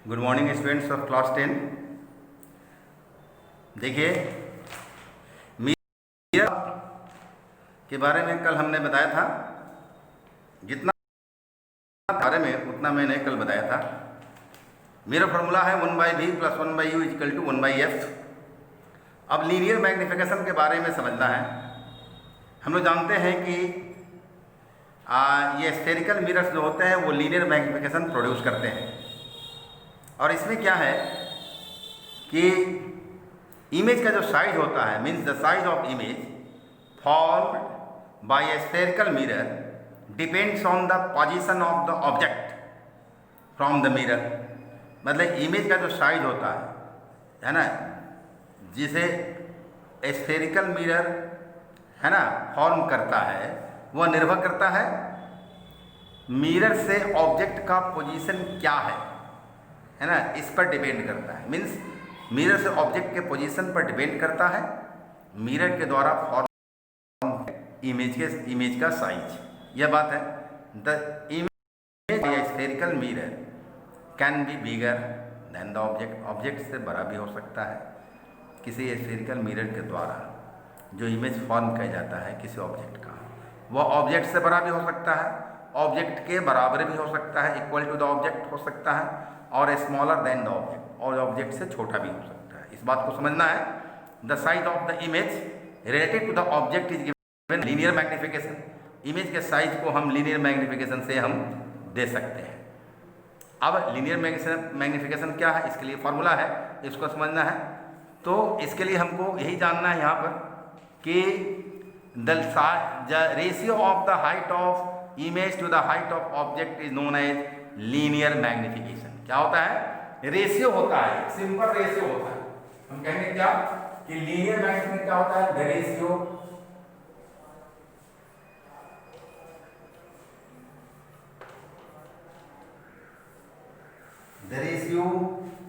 Good morning students of class 10। देखिए, मीरा के बारे में कल हमने बताया था, जितना बारे में उतना मैंने कल बताया था। मेरा फॉर्मूला है 1/v + 1/u = 1/f। अब लीनियर मैग्निफिकेशन के बारे में समझना है। हम लोग जानते हैं कि ये स्फेरिकल मिरर्स जो होते हैं वो लीनियर मैग्निफिकेशन प्रोड्यूस करते हैं। और इसमें क्या है कि इमेज का जो साइज होता है, means the size of image formed by A spherical mirror depends on the position of the object from the mirror. मतलब इमेज का जो साइज होता है ना, जिसे स्फेरिकल मिरर है ना फॉर्म करता है, वह निर्भर करता है मिरर से ऑब्जेक्ट का पोजीशन क्या है ना, इस पर डिपेंड करता है। मीन्स मिरर से ऑब्जेक्ट के पोजीशन पर डिपेंड करता है मिरर के द्वारा फॉर्म इमेज का साइज। यह बात है। The image spherical mirror can be bigger than the object. Object से बड़ा भी हो सकता है किसी स्फेरिकल मिरर के द्वारा जो इमेज फॉर्म किया जाता है किसी ऑब्जेक्ट का, वह ऑब्जेक्ट से बड़ा भी हो सकता है, ऑब्जेक्ट के बराबर भी हो सकता है, इक्वल टू द ऑब्जेक्ट हो सकता है, और स्मॉलर देन द ऑब्जेक्ट, और ऑब्जेक्ट से छोटा भी हो सकता है। इस बात को समझना है। The size of the image related to the object is given linear magnification. Image के साइज को हम लीनियर मैग्निफिकेशन से हम दे सकते हैं। अब लीनियर मैग्निफिकेशन क्या है, इसके लिए फॉर्मूला है, इसको समझना है। तो इसके लिए हमको यही जानना है यहाँ पर कि the ratio of the height of image to the height of object is known as linear magnification. क्या होता है? रेशियो होता है, सिंपल रेशियो होता है। हम कहेंगे क्या कि लीनियर मैग्निफिकेशन क्या होता है? The ratio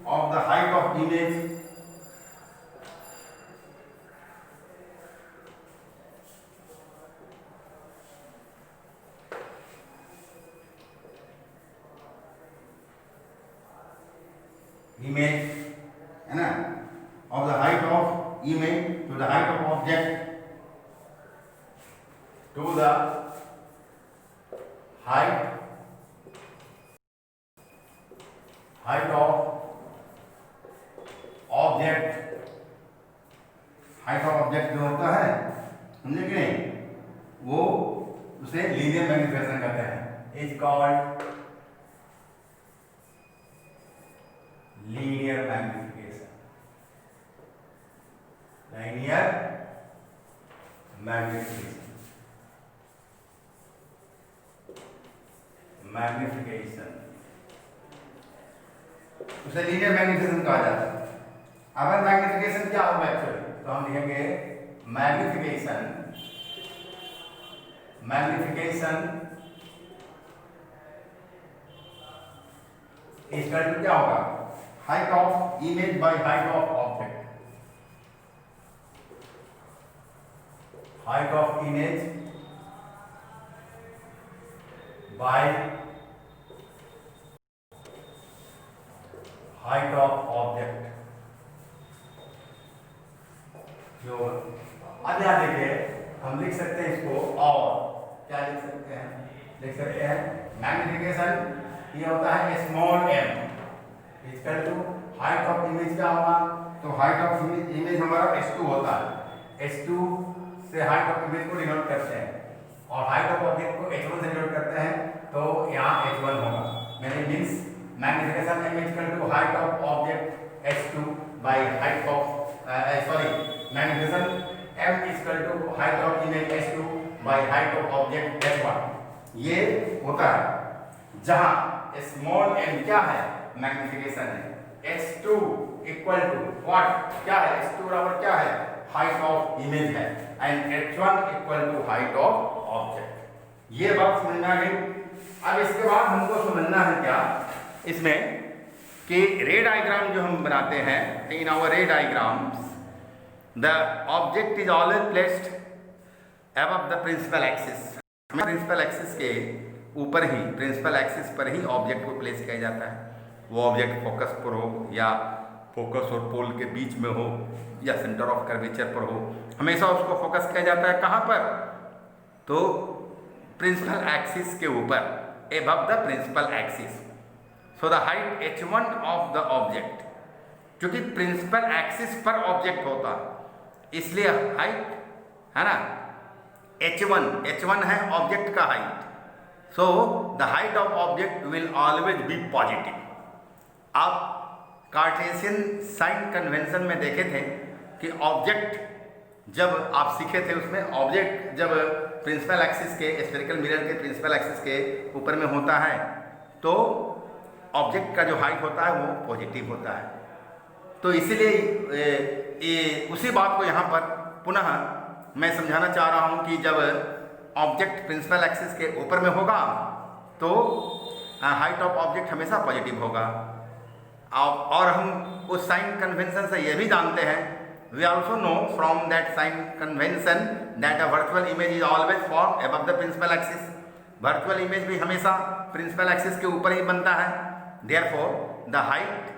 of the height of image है ना, of the height of image to the height of object to the height of object। Height of object जो होता है, समझे कि नहीं, वो उसे लीनियर मैग्निफिकेशन कहते हैं। Is called linear magnification. Linear magnification उसे लीनियर मैग्निफिकेशन कहा जाता है। अब मैग्निफिकेशन क्या होगा एक्चुअली, तो हम लिखेंगे मैग्निफिकेशन इक्वल टू क्या होगा? Height of image by height of object. Height of image by height of object जो। अब यहां देखिए, हम लिख सकते हैं इसको, और क्या लिख सकते हैं? लिख सकते हैं मैग्निफिकेशन ये होता है small m equal to height of image. क्या होगा? तो हाइट ऑफ इमेज हमारा h2 होता है। h2 से हाइट ऑफ इमेज को डिनोट करते हैं, और हाइट ऑफ ऑब्जेक्ट को h1 से डिनोट करते हैं, तो यहाँ h1 होगा। मैंने means magnification m equal to height of object h2 by height of magnification m equal to height of image h2 by height of object h1। ये होता है जहां स्मॉल m क्या है? मैग्निफिकेशन है। h2 equal to what? क्या है? h2 बराबर क्या है? हाइट ऑफ इमेज है, and h1 equal to height of object. ये बात समझना है। अब इसके बाद हमको समझना है क्या इसमें कि रे डायग्राम जो हम बनाते हैं, in our ray diagrams the object is always placed above the principal axis. Principal axis के ऊपर ही, प्रिंसिपल एक्सिस पर ही ऑब्जेक्ट को प्लेस किया जाता है। वो ऑब्जेक्ट फोकस पर हो या फोकस और पोल के बीच में हो या सेंटर ऑफ कर्वेचर पर हो, हमेशा उसको फोकस किया जाता है कहाँ पर? तो प्रिंसिपल एक्सिस के ऊपर, above the principal axis. So the height h1 of the object, क्योंकि प्रिंसिपल एक्सिस पर ऑब्जेक्ट होता है इसलिए हाइट है ना h1 है ऑब्जेक्ट का height. So the height of object will always be positive. आप कार्टेशियन साइन कन्वेंशन में देखे थे कि ऑब्जेक्ट जब आप सीखे थे उसमें ऑब्जेक्ट जब प्रिंसिपल एक्सिस के, स्फेरिकल मिरर के प्रिंसिपल एक्सिस के ऊपर में होता है तो ऑब्जेक्ट का जो हाइट होता है वो पॉजिटिव होता है। तो इसीलिए उसी बात को यहाँ पर पुनः मैं समझाना चाह रहा हूँ कि जब ऑब्जेक्ट प्रिंसिपल एक्सिस के ऊपर में होगा तो हाइट ऑफ ऑब्जेक्ट हमेशा पॉजिटिव होगा। और हम उस साइन कन्वेंशन से यह भी जानते हैं, we also know from that sign convention that a virtual image is always form above the principal axis. Virtual image भी हमेशा प्रिंसिपल एक्सिस के ऊपर ही बनता है। Therefore the height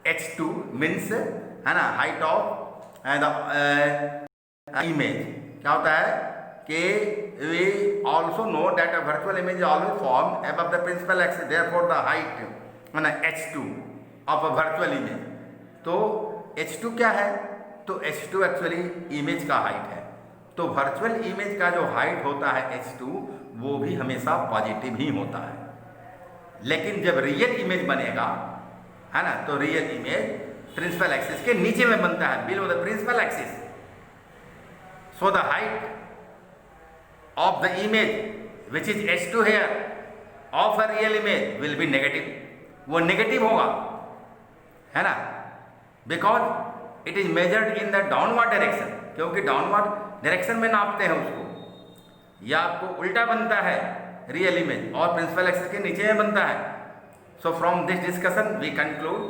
h2 means है ना हाइट ऑफ द इमेज। क्या होता है कि we also know that a virtual image always form above the principal axis, therefore the height है ना h2 of a virtual image. तो h2 क्या है? तो h2 एक्चुअली इमेज का हाइट है। तो वर्चुअल इमेज का जो हाइट होता है h2 वो भी हमेशा पॉजिटिव ही होता है। लेकिन जब रियल इमेज बनेगा है ना तो रियल इमेज प्रिंसिपल एक्सिस के नीचे में बनता है, below the principal axis. So the height of the image which is h2 here of a real image will be negative. वो नेगेटिव होगा है ना, because it is measured in the downward direction, क्योंकि डाउनवर्ड डायरेक्शन में नापते हैं उसको। या आपको उल्टा बनता है रियल इमेज और प्रिंसिपल एक्सिस के नीचे में बनता है। So from this discussion we conclude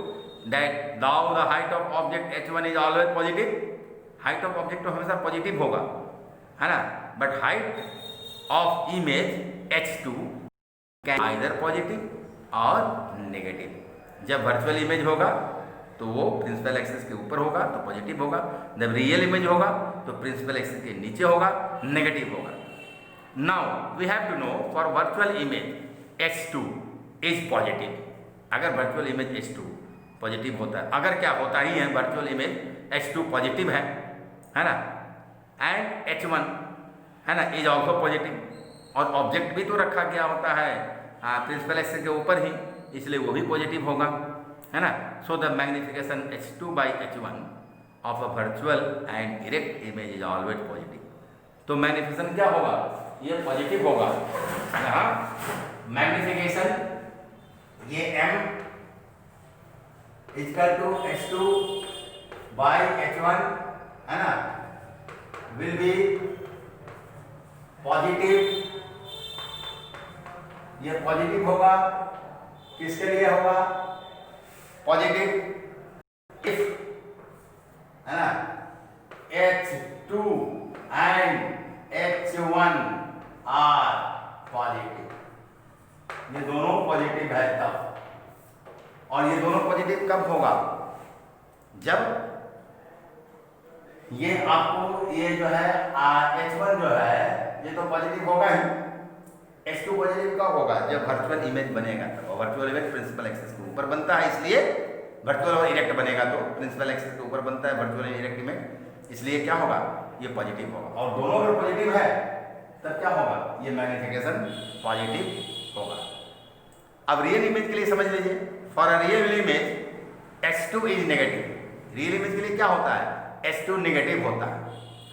that now the height of object h1 is always positive. Height of object तो हमेशा पॉजिटिव होगा है ना, but height of image h2 can either positive और नेगेटिव। जब वर्चुअल इमेज होगा तो वो प्रिंसिपल एक्सिस के ऊपर होगा तो पॉजिटिव होगा, जब रियल इमेज होगा तो प्रिंसिपल एक्सिस के नीचे होगा, नेगेटिव होगा। Now we have to know for virtual image h2 is positive. अगर वर्चुअल इमेज h2 पॉजिटिव होता है, अगर क्या होता ही है वर्चुअल इमेज h2 पॉजिटिव है ना, एंड h1 है ना इज ऑल्सो पॉजिटिव, और ऑब्जेक्ट भी तो रखा गया होता है प्रिंसिपल एक्सिस के ऊपर ही, इसलिए वो भी पॉजिटिव होगा है ना। सो the magnification h2 by h1 of a virtual and direct image is always positive. तो मैग्निफिकेशन क्या होगा? ये पॉजिटिव होगा। यहाँ मैग्निफिकेशन ये m equal to h2 by h1 है ना विल बी पॉजिटिव। ये पॉजिटिव होगा, किसके लिए होगा? पॉजिटिव इफ है ना h2 and h1 are positive. ये दोनों पॉजिटिव है तब। और ये दोनों पॉजिटिव कब होगा? जब ये आपको ये जो है h1 जो है ये तो पॉजिटिव होगा ही, h2 पॉजिटिव कब होगा? जब वर्चुअल इमेज बनेगा तब। वर्चुअल इमेज प्रिंसिपल एक्सिस के ऊपर बनता है, इसलिए वर्चुअल और इरेक्ट बनेगा तो प्रिंसिपल एक्सिस के ऊपर बनता है वर्चुअल और इरेक्ट इमेज, इसलिए क्या होगा? ये पॉजिटिव होगा। और दोनों अगर पॉजिटिव है तब क्या होगा? ये मैग्निफिकेशन पॉजिटिव होगा। अब रियल इमेज के लिए समझ लीजिए, for a real image h2 is negative. Real image के लिए क्या होता है? h2 नेगेटिव होता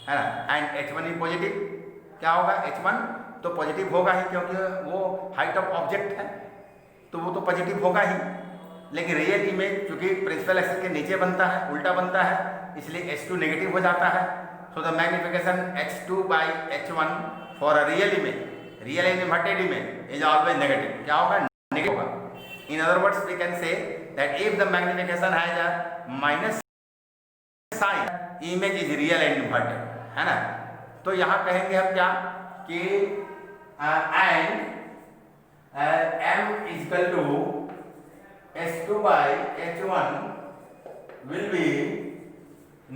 है ना, एंड h1 इज पॉजिटिव। क्या होगा? h1 तो पॉजिटिव होगा ही, क्योंकि वो हाइट ऑफ ऑब्जेक्ट है तो वो तो पॉजिटिव होगा ही। लेकिन रियल इमेज चूंकि प्रिंसिपल एक्सिस के नीचे बनता है, उल्टा बनता है, इसलिए h2 नेगेटिव हो जाता है। So the magnification h2 by h1 for a real image, real inverted image is always negative. क्या होगा? नेगेटिव होगा। In other words we can say that if the magnification has a minus sign, image is real and inverted है ना। तो यहाँ कहेंगे हम क्या कि and m equal to h2 by H1 will be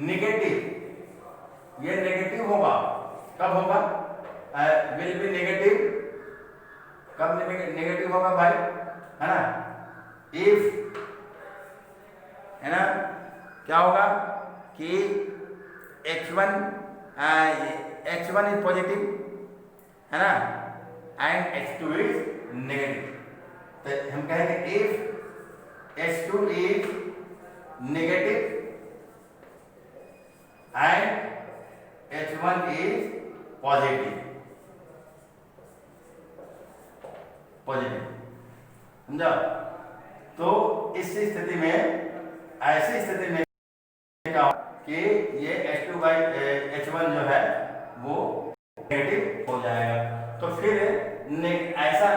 negative, ये नेगेटिव होगा, कब होगा? विल बी नेगेटिव, कब नेगेटिव होगा भाई, है ना? इफ, है ना, क्या होगा कि H1 इज पॉजिटिव, है ना, एंड H2 इज नेगेटिव। तो हम कहेंगे if H2 is negative and H1 is positive, समझा? तो इस स्थिति में, ऐसी स्थिति में क्या कि ये H1 जो है वो नेगेटिव हो जाएगा। तो फिर ऐसा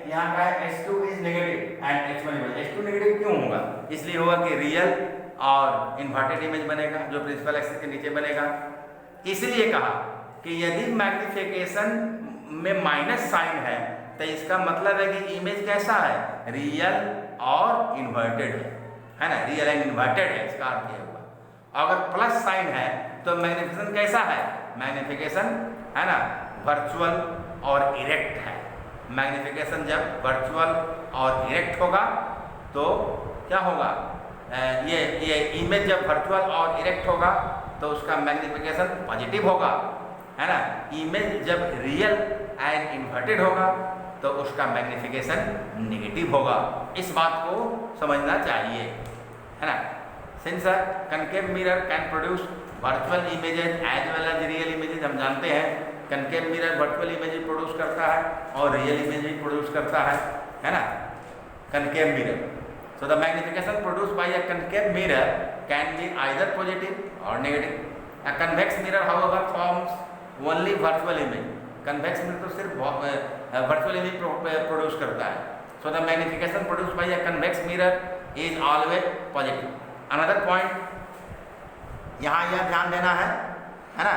यहाँ का H2 is negative and H1 negative क्यों होगा? इसलिए होगा कि रियल और इन्वर्टेड इमेज बनेगा जो प्रिंसिपल एक्सिस के नीचे बनेगा। इसलिए कहा कि यदि मैग्निफिकेशन में माइनस साइन है तो इसका मतलब है कि इमेज कैसा है? रियल और इन्वर्टेड है ना, रियल एंड इन्वर्टेड है, इसका अर्थ यह हुआ। अगर प्लस साइन है तो मैग्निफिकेशन कैसा है? मैग्निफिकेशन, है ना, वर्चुअल और इरेक्ट है। मैग्निफिकेशन जब वर्चुअल और इरेक्ट होगा तो क्या होगा? ये इमेज जब वर्चुअल और इरेक्ट होगा तो उसका मैग्निफिकेशन पॉजिटिव होगा, है ना। इमेज जब रियल एंड इन्वर्टेड होगा तो उसका मैग्निफिकेशन नेगेटिव होगा। इस बात को समझना चाहिए, है ना। Since concave mirror can produce virtual images as well as real images, हम जानते हैं concave mirror virtual image produce करता है और रियल इमेज भी प्रोड्यूस करता है ना, concave mirror. So the magnification produce by a concave mirror can be either positive और negative. A convex mirror however forms only virtual image. Convex mirror तो सिर्फ वर्चुअल इमेज प्रोड्यूस करता है। So the magnification produce by a convex mirror is always positive. Another point यहाँ यह ध्यान देना है ना,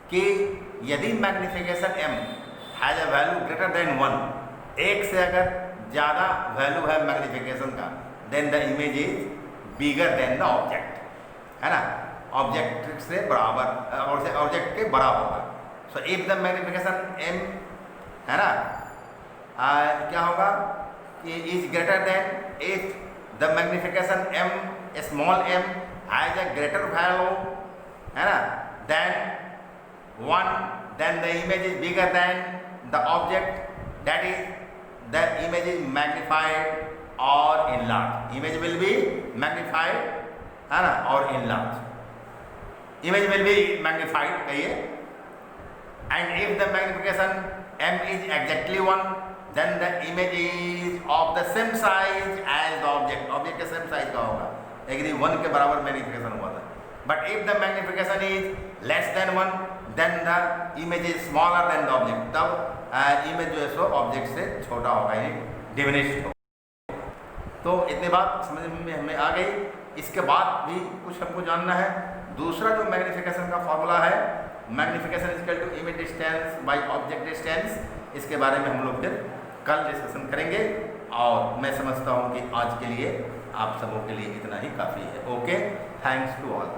कि यदि magnification m has a value greater than 1, एक से अगर ज़्यादा वैल्यू है मैग्निफिकेशन का, then the image is bigger than the object, है ना, ऑब्जेक्ट से बराबर, ऑब्जेक्ट के बड़ा होगा। So if the magnification m, है ना, क्या होगा कि is greater than, if the magnification m small m has a greater value, है ना, then 1, then the image is bigger than the object, that is the image is magnified or enlarged. Image will be magnified, है ना, or enlarged. Image will be magnified, कहिए। And if the magnification m is exactly 1, then the image is of the same size as the object. Object के same size का होगा, agree 1 के बराबर magnification हुआ था। But if the magnification is less than 1, then the image is smaller than the object. तब image जो है सो ऑब्जेक्ट से छोटा होगा, यानी डिमिनिश्ड होगा। तो इतनी बात समझ में हमें आ गई। इसके बाद भी कुछ हमको जानना है। दूसरा जो मैग्निफिकेशन का फॉर्मूला है, magnification equal to image distance by object distance, इसके बारे में हम लोग फिर कल डिस्कशन करेंगे। और मैं समझता हूँ कि आज के लिए आप सबों के लिए इतना ही काफ़ी है। Okay, thanks to all.